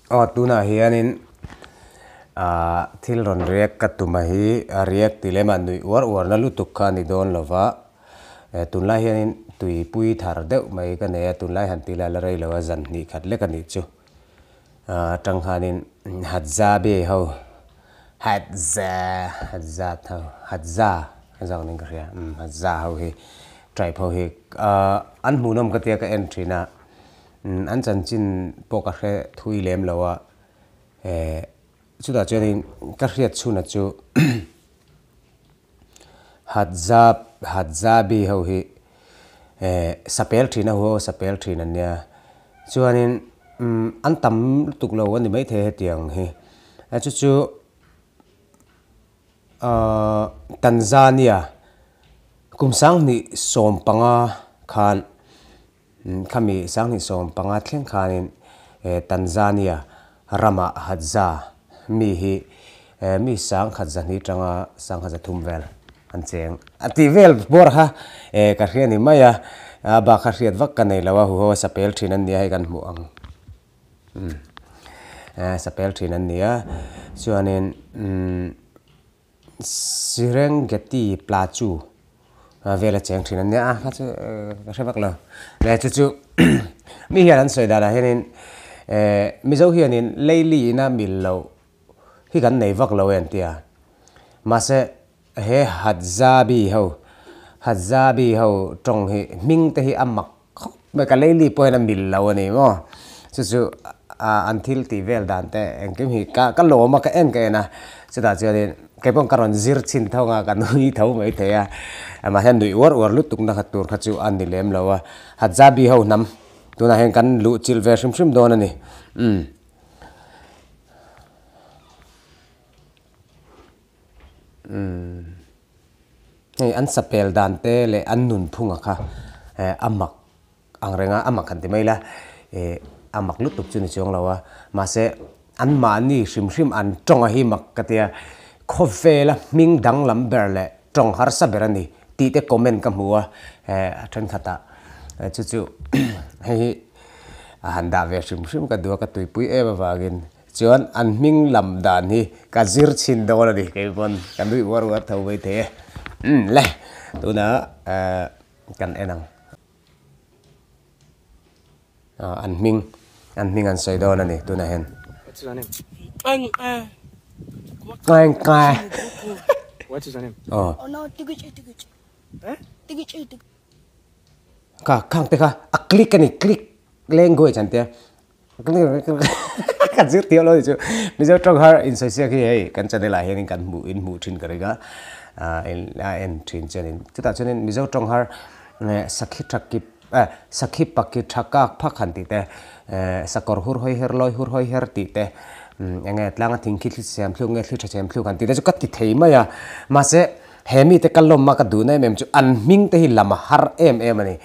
Oh tuna hianin thil ron riak katumahi riak tilema nui war na lutuk kha ni don lova tunlai hianin tui pui thar deuh mai ka ne tunlai han tila la rei lawa zan ni khat le ka ni chu tang khanin hatza be ho hatza zang ning ka ria hatza ho hi tribe ho hi an munam ka tia ka entry na an chan chin poka khe thui lem lawa chu da chen ka riat chuna chu hatza bi ho hi sapel thina ho sapel thina nya chuanin an tam tuk lo ani mai the tiang hi chu chu Tanzania kumsang ni som panga khan kami sang ni som panga thleng khanin Tanzania rama hatza mi hi mi sang khatza ni tanga sang khatza thumvel an cheng ati vel bor ha ka hriani maya ba kha hriat vak ka nei lawa hu ho sapel thin an nia hi kan mu ang sapel thin an nia chuanin Serengeti plachu vela cheng thin an nia kha chu ka hrebak lo le chu mi hian an soi da la hianin mizo hianin leili na millo hi kan nei vak lo en tia mase he hatzabi ho tong hi ming te hi amak me ka leili po na millo ani mo chu until ti vel dan te engkem hi ka lo ma ka en ka na chuta chuanin ke pong karon zir chin thonga kan hui tho mai the ya ma han dui war lutuk na khatur khachu an ni lem lawa hatzabi ho nam tuna hen kan lu chil ve shrim don ani an sapel dan te le an nun phunga kha amak angrenga amak kan ti mai la amak lutuk chu ni chong lawa ma se an ma ni shrim an tonga hi mak katia khofela ming dang lam ber le tong har sa berani ti te comment ka muwa than khata chu hei handa ve shrim ka duwa ka tuipui e bawagin chuan an ming lam dan hi ka zir chin do la di ke bon kan dui war thau bai the le tuna kan enang an ming an soi do na ni tuna hen What's your name? Kai. What is your name? Oh no, tigich. Eh? Tigich. ka khang te ka a click ani click language an te ka zir ti lo chu mi zo trong har in sai sia ki hei kan cha de la hen kan mu thin karega en thin chen chuta chen mi zo trong har sakhi pakki thaka phakhan ti te sakor hur hoi her ti te enge tlanga thingki sem thlu nge thlu chem thlu kan ti te chu kat ti thei ma ya ma se hemi te kallom ma ka du nei mem chu an ming te hi lama har em ani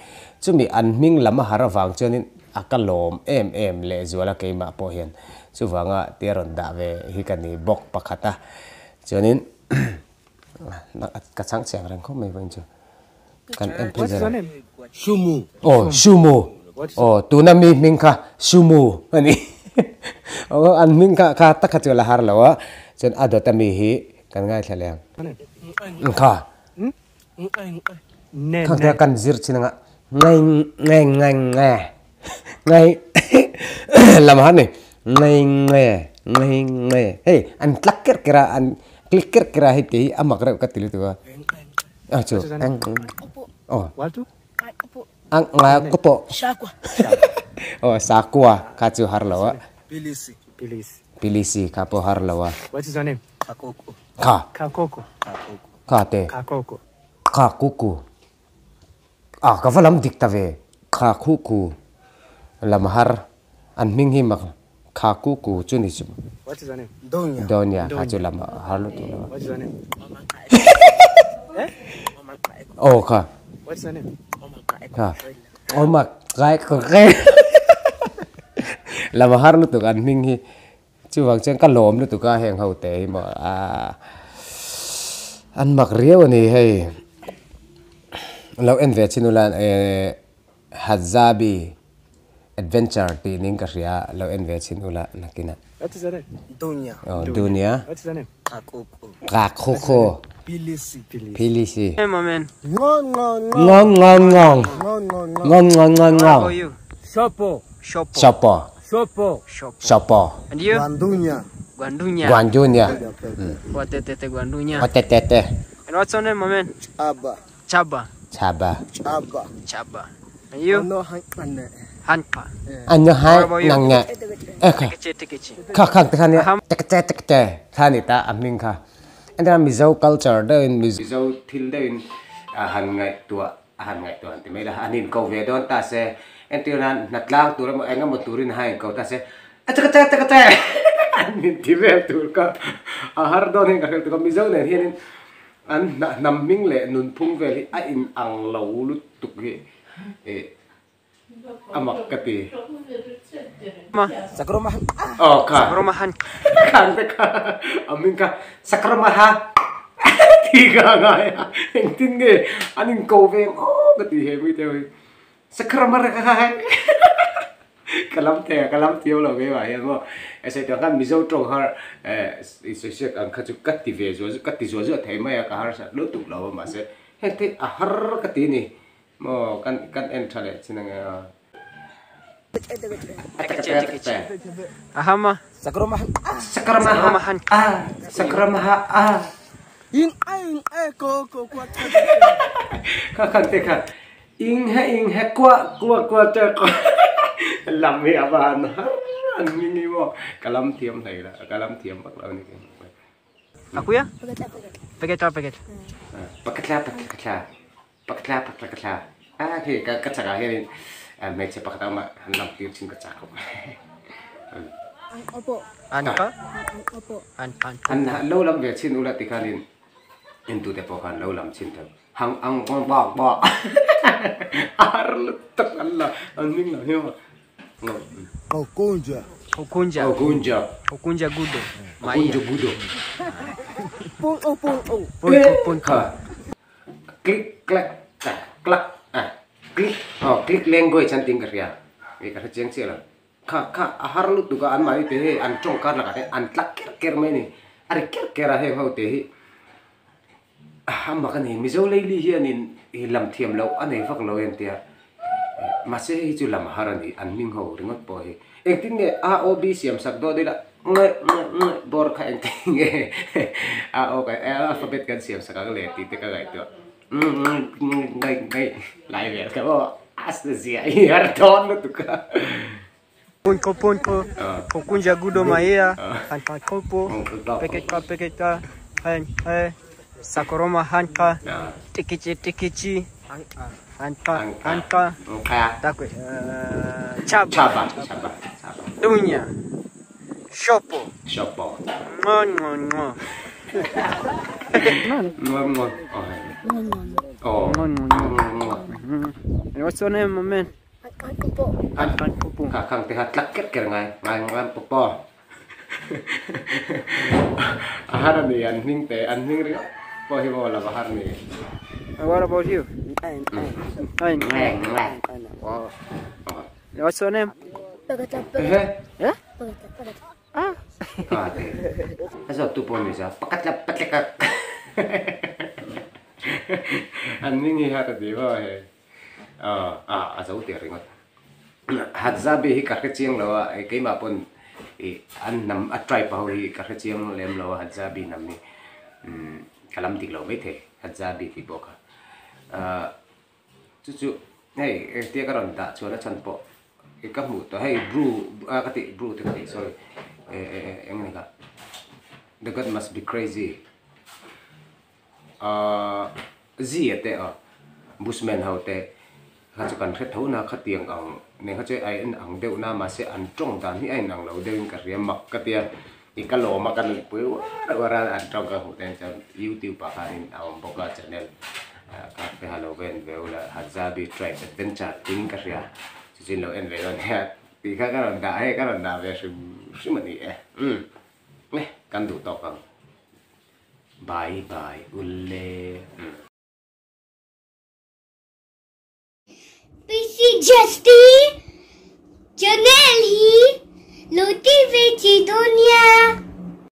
chu mi an ming lama har awang chenin akalom em le zuala ke ma po hian chu wanga teron da ve hi kan ni bok pakhata chenin ka chang chang ran kho mai wang chu kan em What's your name? Sumo tuna mi ming ka sumo ani an ming ka ta kha chu la har lawa chen adota mi hi kan ngai thlem kha khang te kan zir chinanga ngai lam han ni ngai hey an tlakker kira an klikker kira hi ti amak ra ka tilu tu chu Waltu? ang nga kopo Shakwa. sakwa ka chu har lawa Pilisi. ka po har lawa What is your name? ka Kakoko. te Kakoko. ka kuku ka valam dikta ve ka kuku lam har an ming hi mak ka kuku chu ni chu What is your name? donya ka chu lam har lu tu What is your name? ka What's your name? ka mak gai ko gai lam har lu tu an ming hi chu wang chen ka lom lu tu ka heng hau te ma an mak riaw ni hei lo en ve chinulan hatzabi adventure ti ning ka ria lo en ve chin ula nakina What is the name? Dunya. oh dunia What is the name? Akuku. ka khokho Pilisi. pilisi Hey, my man. Ngon ngon ngong ngong ngong ngon ngon ngon. ngong ngong ngong How ngong are you? Shopo. Shopo. sopo Shopo. Shopo. sopo And you? Bandunya. Guandunya. guanjunya What Guandunya. otete And what's your name, my man? Aba. Chaba. chaba Aba. Chaba. And you? Ano hangkane. Hanpa. anyo hai nangnya ka Tikichi. ka khang te khania tek thani ta aming kha andra mizo culture da in mizo thil da in han ngai tua ti mai la anin ko ve don ta se entiran natlang tu ra enga mo turin hai ko ta se tek anin ti ve tur ka har don hin ka khel tu mizo ne hin an nam ming le nun phung ve a in ang lo lu tuk ge e amak kati Ma. Sakroma. oh ka Romahan. kan te ka amin ka sakramaha tiga nga ya engtin ge anin ko ve oh kati he mi te sakramara ka kalam tiyo lo ge wa ya mo ese to kan mizo tong har is se kan kha chu kati ve zo kati zo zo thai ma ya ka har sa lo tu lo ma se he te a har kati ni mo kan en thale chinang Tikichi. Ahama. Sakroma. sakramaha sakramaha In ai ko kwat. kan te ka ing he kwa te ko lam mi aban an mi mo kalam thiam thai la kalam thiam bak la ni Aku ya? Paket. pakatla he ka chaka he me che pakata ma lam tir chin ka chaka Opo. Anpa. Opo. an lo lam ve chin ula tikalin into te pokan lo lam chin thang hang ang kon ba ar lutak alla an ming la he Oh kunja. Okunja. Okunja gudo. Kunjo budo. Pun. Ka. Klik klak. Klik language an ting karya. Ka cheng che la. Ka har lu tu ka an mai te an chong kar la ka te an tlak ker mai ni. Are ker he ho te. Makan ni mizo le li hian in lam thiam lo an ei fak lo en tia. Ma se hi chu lam harani an ming ho ringot po hi. Engtin ne a o b siam sak do de la nge bor kha engtin nge a o ka alphabet kan siam sak le ti te ka gai to ngai lai ve ka bo astasia hi har ton lu tu ka Pun. Okunja gudo maia. Hanpa kopo. Paket ka. Sakoroma hanka. Tikichi. Hanka. Takwe. Chaba. Dunya. Shopo. Ngon. Oh. And what's your name, my man? Opo. Hanpa. Ka khang te hat lak ker ngai po ahar ni an ning ri po hi bo la bahar ni And what about you? Fine. wow What's your name? Yeah? te asa tu pon ni sa pakat an ning hi hat di bo he asa u te ringot hat zabe hi ka chiang lo ai ke ma pon an nam a try pa hi ka chiang lem lo hat zabi nam ni kalam tik lo mai the hat zabi fi bo ka chu hey tia ka ron ta chu na chan po ka mu to hey brew ka ti brew te sorry eng ni ka the god must be crazy ate bushman how te ha chu kan khet tho na khatiang ang ne ha che ai an ang deu na ma se an trong dan hi ai nang lo deu ka riam mak ka tia i ka lo ma kan pu ra an trong ka hu ten cha youtube pa ka in our blog channel ka pe halo ven ve ula hazabi tribe adventure ting ka ria chin lo en ve don ha ti ka ron da ve su ma ni ne kan du to ka bye ulle PC Justy. Channel ही लोटी वेची दुनिया